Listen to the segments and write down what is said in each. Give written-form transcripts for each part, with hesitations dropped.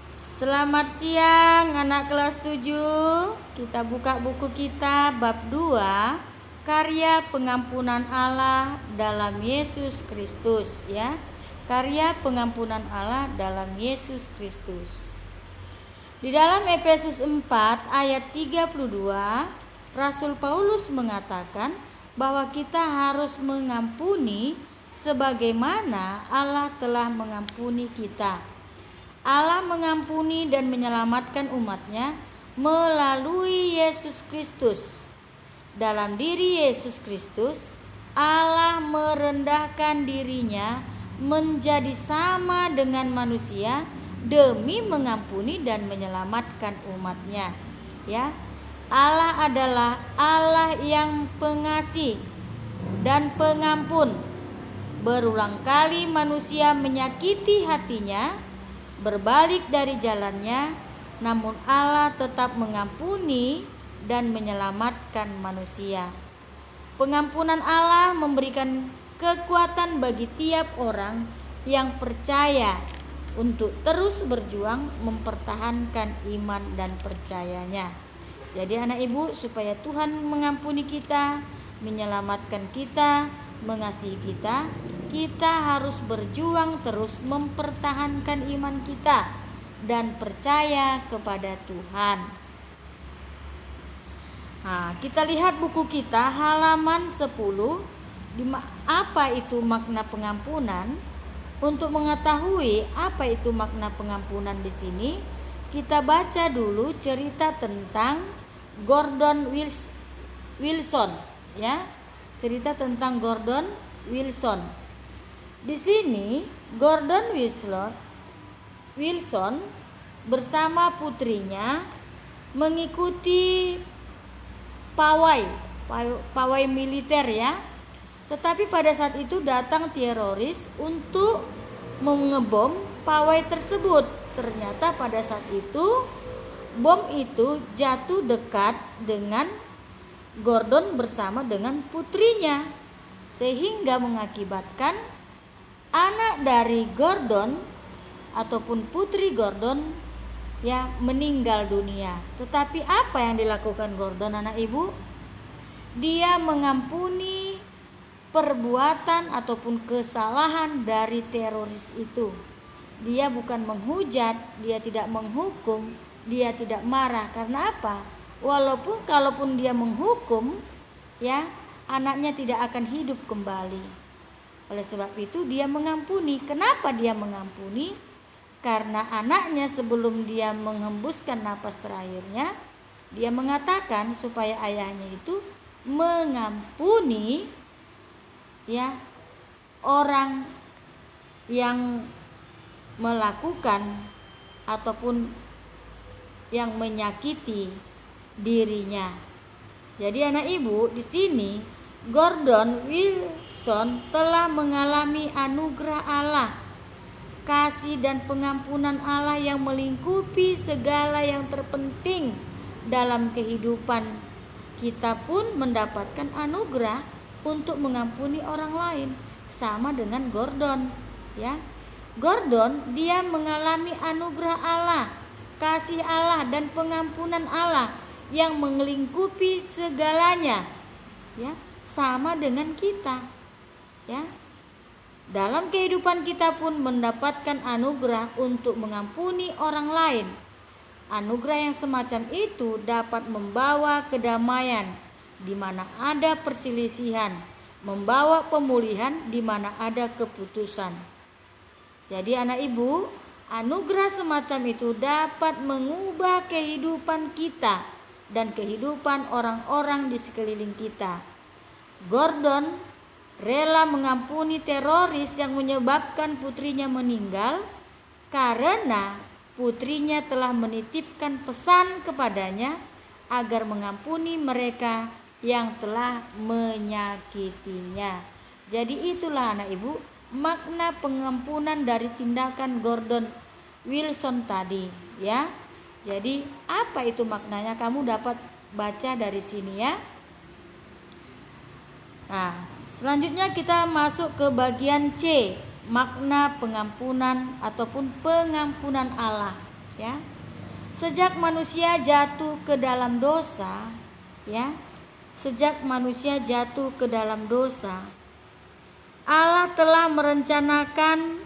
Selamat siang anak kelas 7. Kita buka buku kita bab 2, karya pengampunan Allah dalam Yesus Kristus ya. Karya pengampunan Allah dalam Yesus Kristus. Di dalam Efesus 4 ayat 32, Rasul Paulus mengatakan bahwa kita harus mengampuni sebagaimana Allah telah mengampuni kita. Allah mengampuni dan menyelamatkan umatnya melalui Yesus Kristus. Dalam diri Yesus Kristus, Allah merendahkan dirinya menjadi sama dengan manusia demi mengampuni dan menyelamatkan umatnya. Ya, Allah adalah Allah yang pengasih dan pengampun. Berulang kali manusia menyakiti hatinya, berbalik dari jalannya, namun Allah tetap mengampuni dan menyelamatkan manusia. Pengampunan Allah memberikan kekuatan bagi tiap orang yang percaya untuk terus berjuang mempertahankan iman dan percayanya. Jadi anak ibu, supaya Tuhan mengampuni kita, menyelamatkan kita, mengasihi kita, kita harus berjuang terus mempertahankan iman kita dan percaya kepada Tuhan. Nah, kita lihat buku kita halaman 10. Apa itu makna pengampunan? Untuk mengetahui apa itu makna pengampunan di sini, kita baca dulu cerita tentang Gordon Wilson ya. Cerita tentang Gordon Wilson. Di sini Gordon Wilson bersama putrinya mengikuti pawai militer ya. Tetapi pada saat itu datang teroris untuk mengebom pawai tersebut. Ternyata pada saat itu bom itu jatuh dekat dengan Gordon bersama dengan putrinya, sehingga mengakibatkan anak dari Gordon ataupun putri Gordon ya meninggal dunia. Tetapi apa yang dilakukan Gordon anak ibu? Dia mengampuni perbuatan ataupun kesalahan dari teroris itu. Dia bukan menghujat, dia tidak menghukum, dia tidak marah. Karena apa? Kalaupun dia menghukum ya, anaknya tidak akan hidup kembali. Oleh sebab itu dia mengampuni. Kenapa dia mengampuni? Karena anaknya sebelum dia menghembuskan napas terakhirnya, dia mengatakan supaya ayahnya itu mengampuni ya orang yang melakukan ataupun yang menyakiti dirinya. Jadi anak ibu, di sini Gordon Wilson telah mengalami anugerah Allah, kasih dan pengampunan Allah yang melingkupi segala yang terpenting dalam kehidupan. Kita pun mendapatkan anugerah untuk mengampuni orang lain, sama dengan Gordon ya. Gordon dia mengalami anugerah Allah, kasih Allah dan pengampunan Allah yang melingkupi segalanya ya, sama dengan kita ya. Dalam kehidupan kita pun mendapatkan anugerah untuk mengampuni orang lain. Anugerah yang semacam itu dapat membawa kedamaian di mana ada perselisihan, membawa pemulihan di mana ada keputusan. Jadi anak ibu, anugerah semacam itu dapat mengubah kehidupan kita dan kehidupan orang-orang di sekeliling kita. Gordon rela mengampuni teroris yang menyebabkan putrinya meninggal karena putrinya telah menitipkan pesan kepadanya agar mengampuni mereka yang telah menyakitinya. Jadi itulah anak ibu makna pengampunan dari tindakan Gordon Wilson tadi ya. Jadi apa itu maknanya, kamu dapat baca dari sini ya. Nah, selanjutnya kita masuk ke bagian C, makna pengampunan ataupun pengampunan Allah. Ya. Sejak manusia jatuh ke dalam dosa, ya. Sejak manusia jatuh ke dalam dosa, Allah telah merencanakan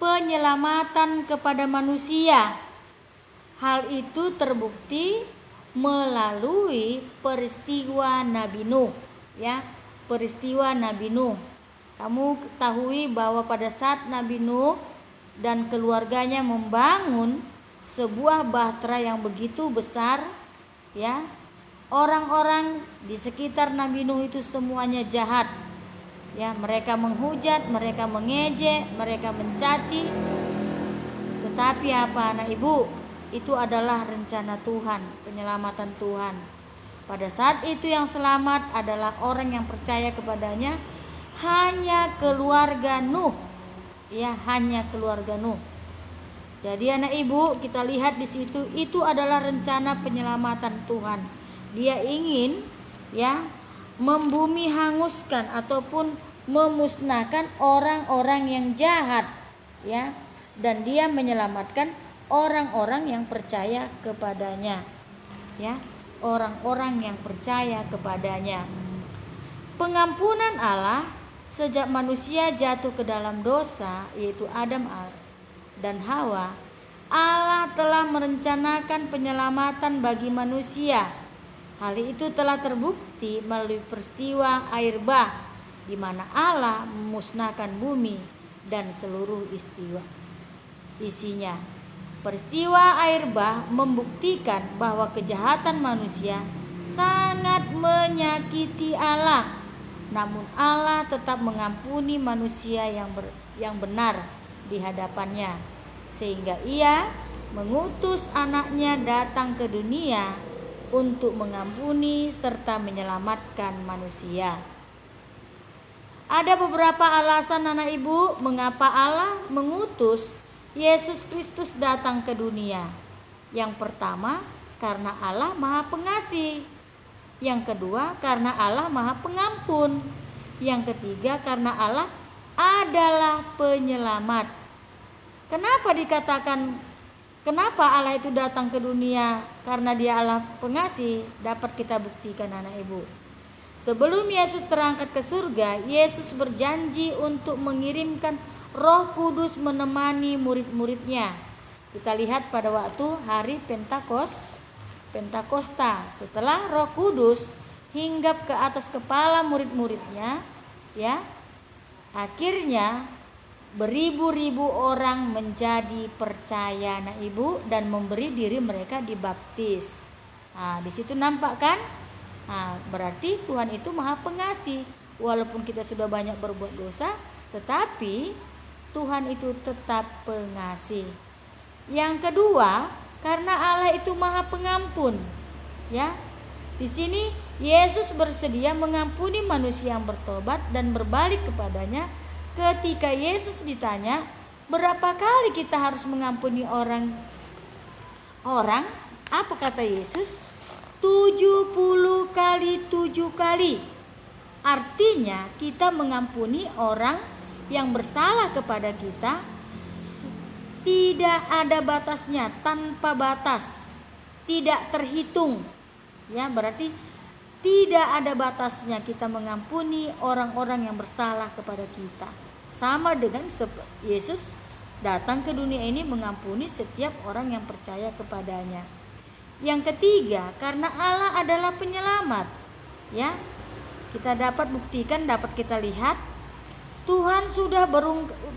penyelamatan kepada manusia. Hal itu terbukti melalui peristiwa Nabi Nuh, ya. Peristiwa Nabi Nuh. Kamu ketahui bahwa pada saat Nabi Nuh dan keluarganya membangun sebuah bahtera yang begitu besar, ya. Orang-orang di sekitar Nabi Nuh itu semuanya jahat. Ya, mereka menghujat, mereka mengejek, mereka mencaci. Tetapi apa anak ibu? Itu adalah rencana Tuhan, penyelamatan Tuhan. Pada saat itu yang selamat adalah orang yang percaya kepadanya, hanya keluarga Nuh. Ya, hanya keluarga Nuh. Jadi anak ibu, kita lihat di situ itu adalah rencana penyelamatan Tuhan. Dia ingin, ya, membumi hanguskan ataupun memusnahkan orang-orang yang jahat, ya, dan dia menyelamatkan orang-orang yang percaya kepadanya, ya, orang-orang yang percaya kepadanya. Pengampunan Allah sejak manusia jatuh ke dalam dosa, yaitu Adam dan Hawa, Allah telah merencanakan penyelamatan bagi manusia. Hal itu telah terbukti melalui peristiwa air bah, di mana Allah memusnahkan bumi dan seluruh isinya. Peristiwa air bah membuktikan bahwa kejahatan manusia sangat menyakiti Allah. Namun Allah tetap mengampuni manusia yang benar di hadapannya, sehingga Ia mengutus anaknya datang ke dunia untuk mengampuni serta menyelamatkan manusia. Ada beberapa alasan anak ibu mengapa Allah mengutus Yesus Kristus datang ke dunia. Yang pertama, karena Allah Maha Pengasih. Yang kedua, karena Allah Maha Pengampun. Yang ketiga, karena Allah adalah penyelamat. Kenapa Allah itu datang ke dunia? Karena Dia Allah Pengasih. Dapat kita buktikan anak ibu. Sebelum Yesus terangkat ke surga, Yesus berjanji untuk mengirimkan Roh Kudus menemani murid-muridnya. Kita lihat pada waktu hari Pentakosta, setelah Roh Kudus hinggap ke atas kepala murid-muridnya, ya, akhirnya beribu-ribu orang menjadi percaya, anak ibu, dan memberi diri mereka dibaptis. Nah, di situ nampak kan? Nah, berarti Tuhan itu Maha Pengasih. Walaupun kita sudah banyak berbuat dosa, tetapi Tuhan itu tetap pengasih. Yang kedua, karena Allah itu Maha Pengampun. Ya. Di sini Yesus bersedia mengampuni manusia yang bertobat dan berbalik kepadanya. Ketika Yesus ditanya, berapa kali kita harus mengampuni orang? Apa kata Yesus? 70 kali 7 kali. Artinya kita mengampuni orang yang bersalah kepada kita tidak ada batasnya, tanpa batas, tidak terhitung. Ya, berarti tidak ada batasnya kita mengampuni orang-orang yang bersalah kepada kita. Sama dengan Yesus datang ke dunia ini mengampuni setiap orang yang percaya kepadanya. Yang ketiga, karena Allah adalah penyelamat. Ya, kita dapat buktikan, dapat kita lihat, Tuhan sudah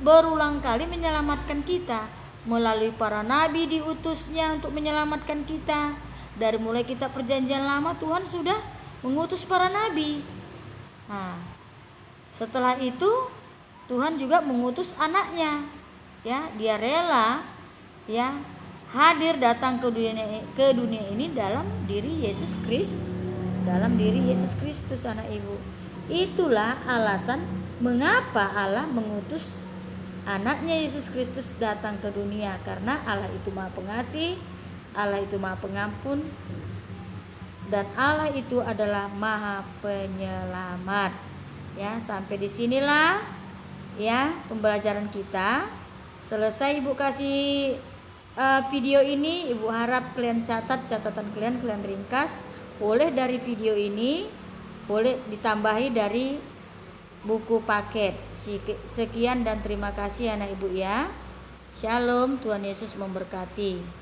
berulang kali menyelamatkan kita melalui para nabi diutusnya untuk menyelamatkan kita. Dari mulai kita perjanjian lama, Tuhan sudah mengutus para nabi. Nah, setelah itu Tuhan juga mengutus anaknya. Ya, Dia rela, ya, hadir datang ke dunia ini dalam diri Yesus Kristus, anak ibu. Itulah alasan mengapa Allah mengutus anaknya Yesus Kristus datang ke dunia, karena Allah itu Maha Pengasih, Allah itu Maha Pengampun, dan Allah itu adalah Maha Penyelamat. Ya, sampai di sinilah ya pembelajaran kita. Selesai Ibu kasih video ini Ibu harap kalian catat catatan kalian ringkas. Boleh dari video ini, boleh ditambahi dari buku paket. Sekian dan terima kasih anak ibu ya. Shalom, Tuhan Yesus memberkati.